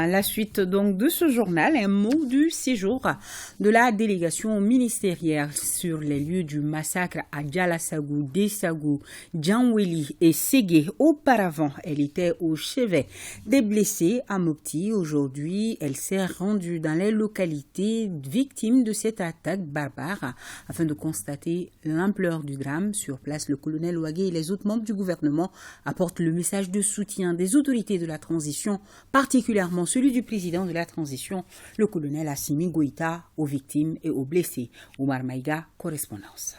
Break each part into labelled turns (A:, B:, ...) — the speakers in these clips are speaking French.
A: À la suite donc de ce journal, un mot du séjour de la délégation ministérielle sur les lieux du massacre à Djalassagou, Dessagou, Djanweli et Ségué. Auparavant, elle était au chevet des blessés à Mopti. Aujourd'hui, elle s'est rendue dans les localités victimes de cette attaque barbare afin de constater l'ampleur du drame. Sur place, le colonel Ouagué et les autres membres du gouvernement apportent le message de soutien des autorités de la transition, particulièrement celui du président de la transition, le colonel Assimi Goïta, aux victimes et aux blessés. Oumar Maïga, correspondance.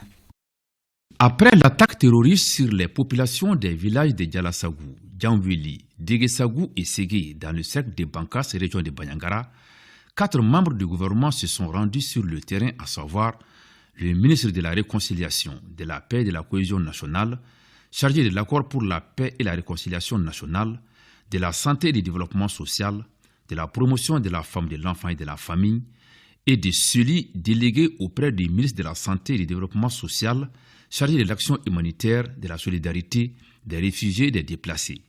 B: Après l'attaque terroriste sur les populations des villages de Djalassagou, Djanweli, Déguessagou et Ségué dans le cercle de Bankas, région de Banyangara, 4 membres du gouvernement se sont rendus sur le terrain, à savoir le ministre de la Réconciliation, de la Paix et de la Cohésion nationale, chargé de l'accord pour la paix et la réconciliation nationale, de la santé et du développement social, de la promotion de la femme, de l'enfant et de la famille, et de celui délégué auprès du ministre de la Santé et du Développement social, chargé de l'action humanitaire, de la solidarité, des réfugiés et des déplacés.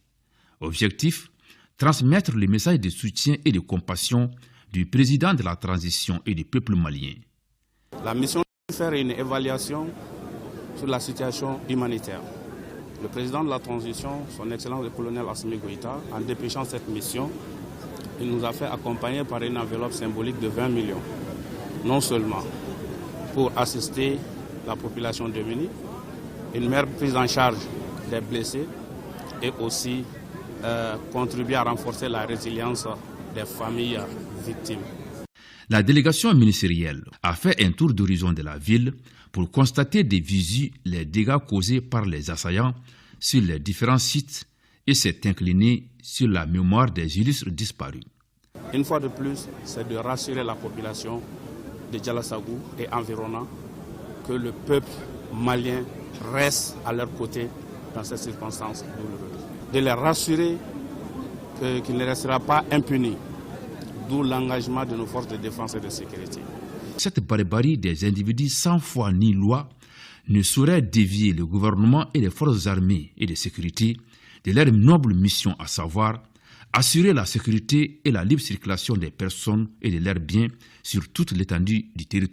B: Objectif, transmettre le message de soutien et de compassion du président de la transition et du peuple malien.
C: La mission est de faire une évaluation sur la situation humanitaire. Le président de la transition, son excellence le colonel Assimi Goïta, en dépêchant cette mission, il nous a fait accompagner par une enveloppe symbolique de 20 millions. Non seulement pour assister la population démunie, une meilleure prise en charge des blessés et aussi contribuer à renforcer la résilience des familles victimes.
B: La délégation ministérielle a fait un tour d'horizon de la ville pour constater de visu les dégâts causés par les assaillants sur les différents sites et s'est inclinée sur la mémoire des illustres disparus.
C: Une fois de plus, c'est de rassurer la population de Djalassagou et environnant que le peuple malien reste à leur côté dans ces circonstances douloureuses. De les rassurer qu'il ne restera pas impuni, d'où l'engagement de nos forces de défense et de sécurité.
B: Cette barbarie des individus sans foi ni loi ne saurait dévier le gouvernement et les forces armées et de sécurité de leur noble mission, à savoir assurer la sécurité et la libre circulation des personnes et de leurs biens sur toute l'étendue du territoire.